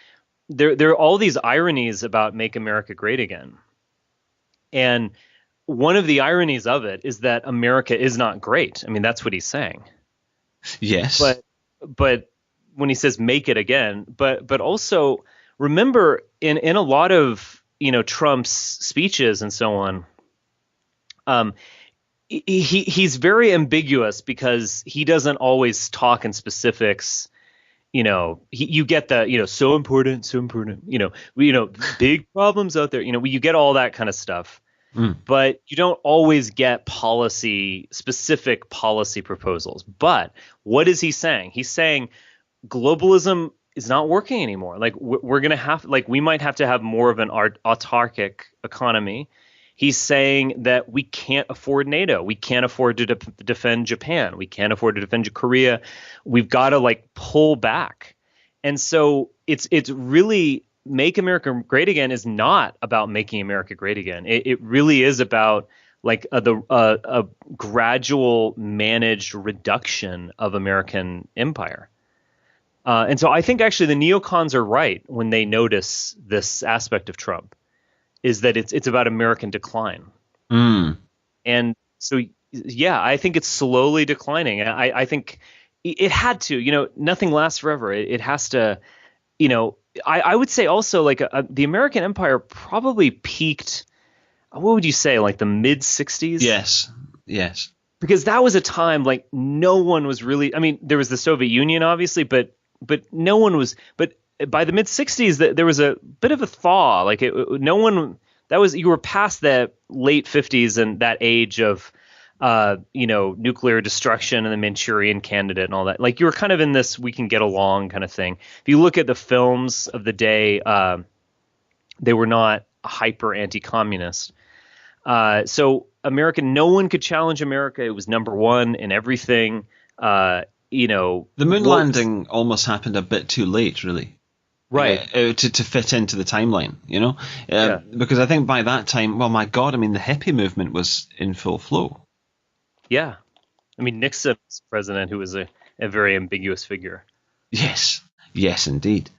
there are all these ironies about Make America Great Again. And one of the ironies of it is that America is not great. I mean, that's what he's saying. Yes. But when he says make it again, but also remember in a lot of, Trump's speeches and so on, he's very ambiguous because he doesn't always talk in specifics. You get the, so important, big problems out there, you get all that kind of stuff, but you don't always get specific policy proposals. But what is he saying? He's saying globalism is not working anymore. Like, we're going to have, like, we might have to have more of an autarkic economy. He's saying that we can't afford NATO. We can't afford to defend Japan. We can't afford to defend Korea. We've got to pull back. And so it's really, Make America Great Again is not about making America great again. It really is about a gradual managed reduction of American empire. And so I think actually the neocons are right when they notice this aspect of Trump, is that it's about American decline. And so, yeah, I think it's slowly declining. I think it had to, nothing lasts forever. It has to, I would say also the American empire probably peaked, what would you say, like the mid 60s? Yes. Because that was a time no one was really, I mean, there was the Soviet Union, obviously, but no one was, but by the mid 60s, there was a bit of a thaw. You were past the late 50s and that age of nuclear destruction and the Manchurian Candidate and all that. Like you were kind of in this we can get along kind of thing. If you look at the films of the day, they were not hyper anti-communist. So America, no one could challenge America. It was number one in everything. The moon landing almost happened a bit too late, really. Right. To fit into the timeline, because I think by that time, well, my God, I mean, the hippie movement was in full flow. Yeah. I mean, Nixon was president, who was a very ambiguous figure. Yes, indeed.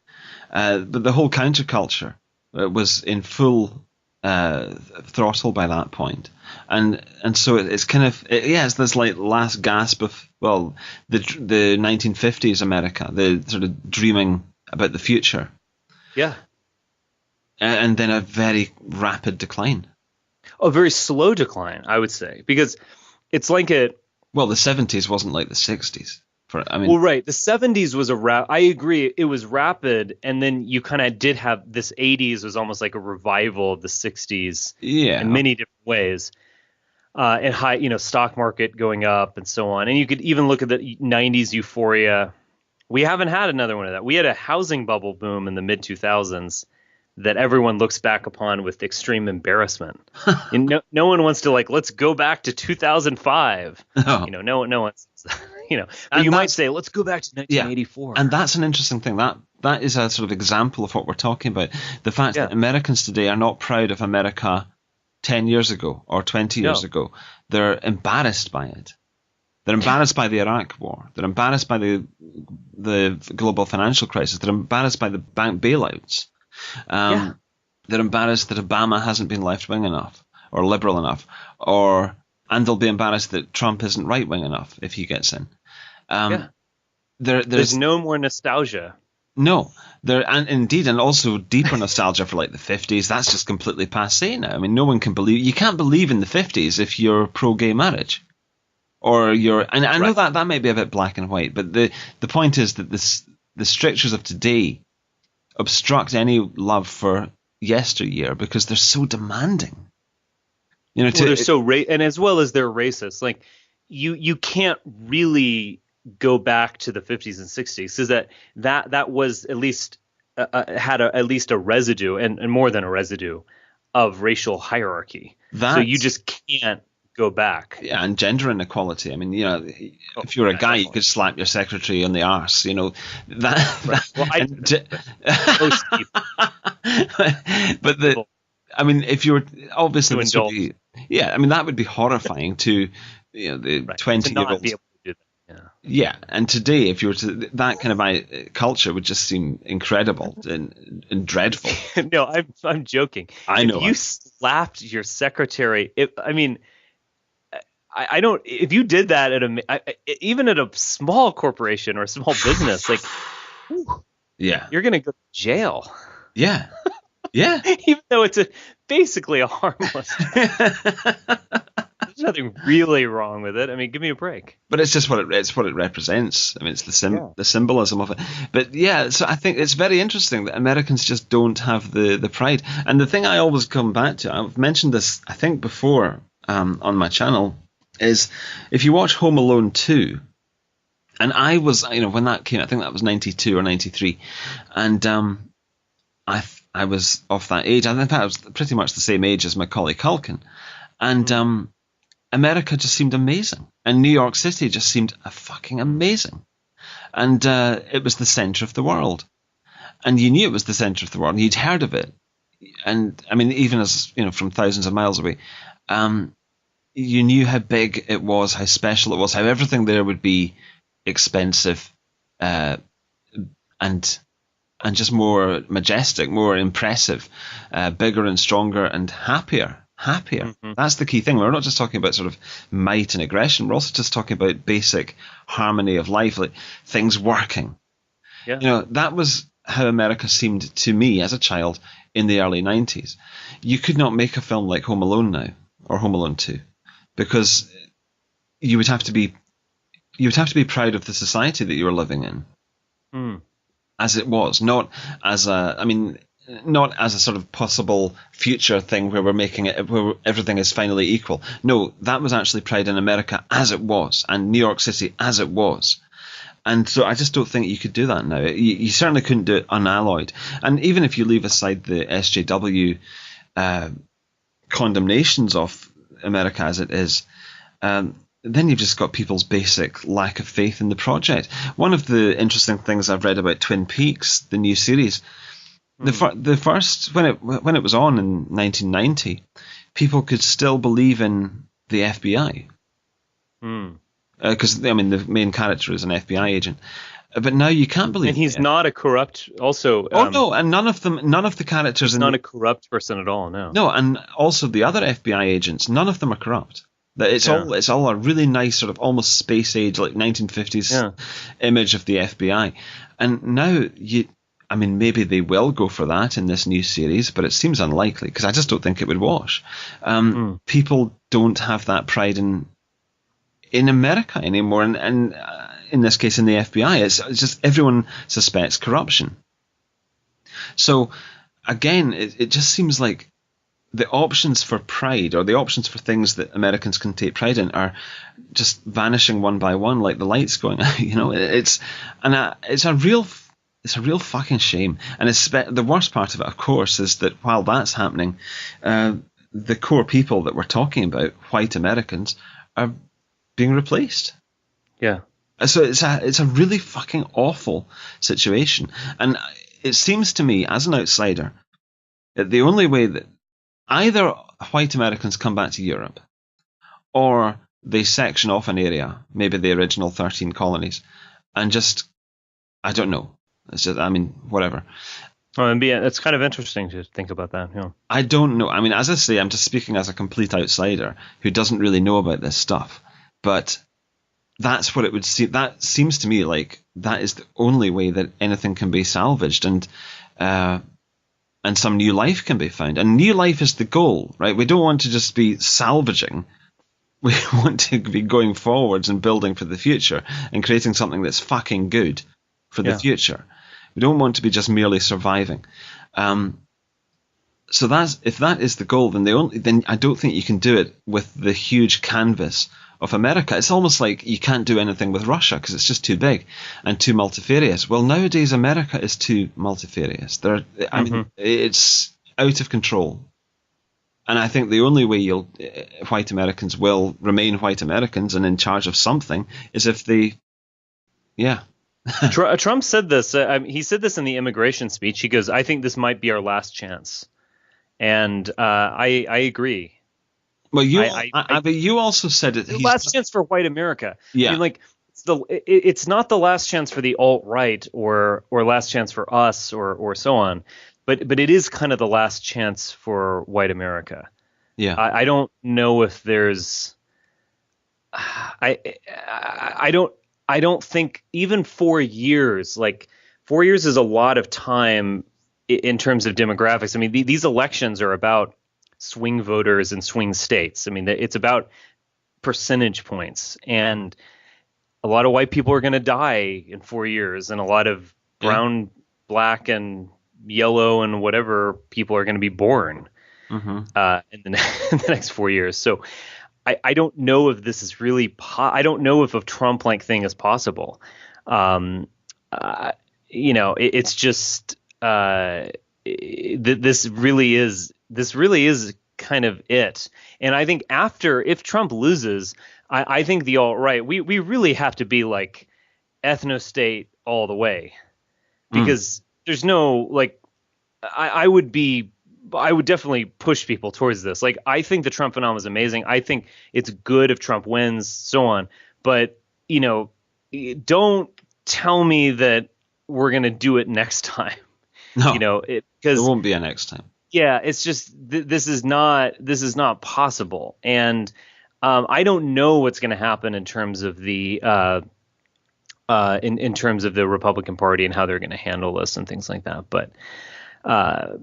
But the whole counterculture was in full throttle by that point. And so it's kind of, it's this like last gasp of, well, the 1950s America, the sort of dreaming about the future. Yeah. And then a very rapid decline. A very slow decline, I would say, because it's like well, the 70s wasn't like the 60s. Well, right. The 70s was I agree. It was rapid. And then you kind of did have this 80s was almost like a revival of the 60s in many different ways. And high, stock market going up and so on. And you could even look at the 90s euphoria. We haven't had another one of that. We had a housing bubble boom in the mid 2000s that everyone looks back upon with extreme embarrassment. And no one wants to let's go back to 2005. Oh. No one wants, but you might say, let's go back to 1984. Yeah. And that's an interesting thing. That is a sort of example of what we're talking about. The fact that Americans today are not proud of America 10 years ago or 20 years ago. They're embarrassed by it. They're embarrassed by the Iraq War. They're embarrassed by the global financial crisis. They're embarrassed by the bank bailouts. They're embarrassed that Obama hasn't been left-wing enough or liberal enough, and they'll be embarrassed that Trump isn't right-wing enough if he gets in. There's no more nostalgia. No, and also deeper nostalgia for like the 50s. That's just completely passé now. I mean, you can't believe in the 50s if you're pro-gay marriage. Or and I know that may be a bit black and white, but the point is that the strictures of today obstruct any love for yesteryear because they're so demanding. They're so and as well as they're racist. Like you can't really go back to the 50s and 60s because that was at least had at least a residue and more than a residue of racial hierarchy. So you just can't go back. Yeah, and gender inequality. I mean, if you're a guy, you could slap your secretary on the arse. If you're obviously this would be, that would be horrifying to the 20-year-olds. Yeah, and today, if you were to, that kind of culture would just seem incredible and dreadful. No, I'm joking. I know. If you slapped your secretary, I don't. If you did that even at a small corporation or a small business, you're gonna go to jail. Yeah, yeah. Even though it's basically a harmless. There's nothing really wrong with it. I mean, give me a break. But it's just what it represents. I mean, it's the symbolism of it. But so I think it's very interesting that Americans just don't have the pride. And the thing I always come back to, I've mentioned this I think before on my channel, is if you watch Home Alone 2, and I was, when that came, I think that was 92 or 93, and I was of that age. I think I was pretty much the same age as Macaulay Culkin, and America just seemed amazing, and New York City just seemed fucking amazing, and it was the center of the world, and you knew it was the center of the world, and you'd heard of it, and I mean, even as from thousands of miles away, you knew how big it was, how special it was, how everything there would be expensive, and just more majestic, more impressive, bigger and stronger and happier. Mm-hmm. That's the key thing. We're not just talking about sort of might and aggression. We're also just talking about basic harmony of life, like things working. Yeah. That was how America seemed to me as a child in the early 90s. You could not make a film like Home Alone now or Home Alone 2 because you would have to be proud of the society that you were living in. As it was, not as not as a sort of possible future thing where we're making it, where everything is finally equal. No, that was actually Pride in America as it was, and New York City as it was. And so I just don't think you could do that now. You certainly couldn't do it unalloyed. And even if you leave aside the SJW condemnations of America as it is, then you've just got people's basic lack of faith in the project. One of the interesting things I've read about Twin Peaks, the new series, the first, when it was on in 1990, people could still believe in the FBI. Because I mean, the main character is an FBI agent, but now you can't believe. And he's not a corrupt. Also, no, and none of the characters. He's not a corrupt person at all. No. No, and also the other FBI agents, none of them are corrupt. It's all a really nice sort of almost space age, like 1950s image of the FBI. And now I mean, maybe they will go for that in this new series, but it seems unlikely because I just don't think it would wash. People don't have that pride in America anymore, and in this case in the FBI. It's just everyone suspects corruption. So again, it just seems like the options for pride, or the options for things that Americans can take pride in, are just vanishing one by one, like the lights going out. It's a real fucking shame. And the worst part of it, of course, is that while that's happening, the core people that we're talking about, white Americans, are being replaced. Yeah. So it's a really fucking awful situation. And it seems to me, as an outsider, that the only way that either white Americans come back to Europe, or they section off an area, maybe the original 13 colonies, and just, I don't know. It's just, I mean, whatever. Oh, it's kind of interesting to think about that. Yeah. I don't know. I mean, as I say, I'm just speaking as a complete outsider who doesn't really know about this stuff. But that's what it would seem. That seems to me like that is the only way that anything can be salvaged, and some new life can be found. And new life is the goal, right? We don't want to just be salvaging. We want to be going forwards and building for the future and creating something that's fucking good for the future. We don't want to be just merely surviving. So if that is the goal, then I don't think you can do it with the huge canvas of America. It's almost like you can't do anything with Russia because it's just too big and too multifarious. Well, nowadays America is too multifarious. I mean, it's out of control. And I think the only way white Americans will remain white Americans and in charge of something is if they, Trump said this. He said this in the immigration speech. He goes, "I think this might be our last chance," and I agree. Well, but you also said it. The last chance for white America. Yeah, I mean, like it's not the last chance for the alt-right or last chance for us or so on, but it is kind of the last chance for white America. Yeah, I don't know if there's. I don't think even 4 years. Like 4 years is a lot of time in terms of demographics. I mean, these elections are about swing voters in swing states. I mean, it's about percentage points, and a lot of white people are going to die in 4 years, and a lot of brown, black, and yellow, and whatever people are going to be born in the next 4 years. So I don't know if this is really I don't know if a Trump-like thing is possible. It's just this really is kind of it. And I think if Trump loses, I think the alt-right, we really have to be like ethno-state all the way, because there's no, like, I would definitely push people towards this. Like, I think the Trump phenomenon is amazing. I think it's good if Trump wins, so on. But, don't tell me that we're going to do it next time. No, because there won't be a next time. Yeah, it's just this is not possible. And I don't know what's going to happen in terms of the in terms of the Republican Party and how they're going to handle this and things like that. But I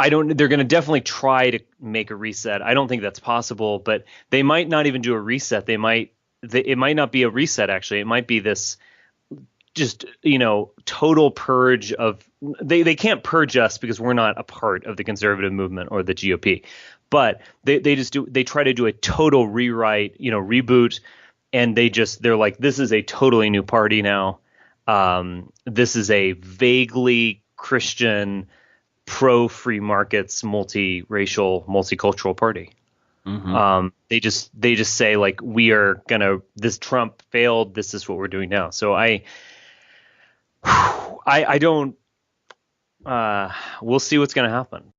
don't. They're going to definitely try to make a reset. I don't think that's possible. But they might not even do a reset. It might not be a reset. Actually, it might be this just total purge of they can't purge us because we're not a part of the conservative movement or the GOP. But they try to do a total rewrite, reboot, and they're like, this is a totally new party now. This is a vaguely Christian, pro-free markets, multiracial, multicultural party. Mm-hmm. They just say, like, this Trump failed. This is what we're doing now. So I don't. We'll see what's going to happen.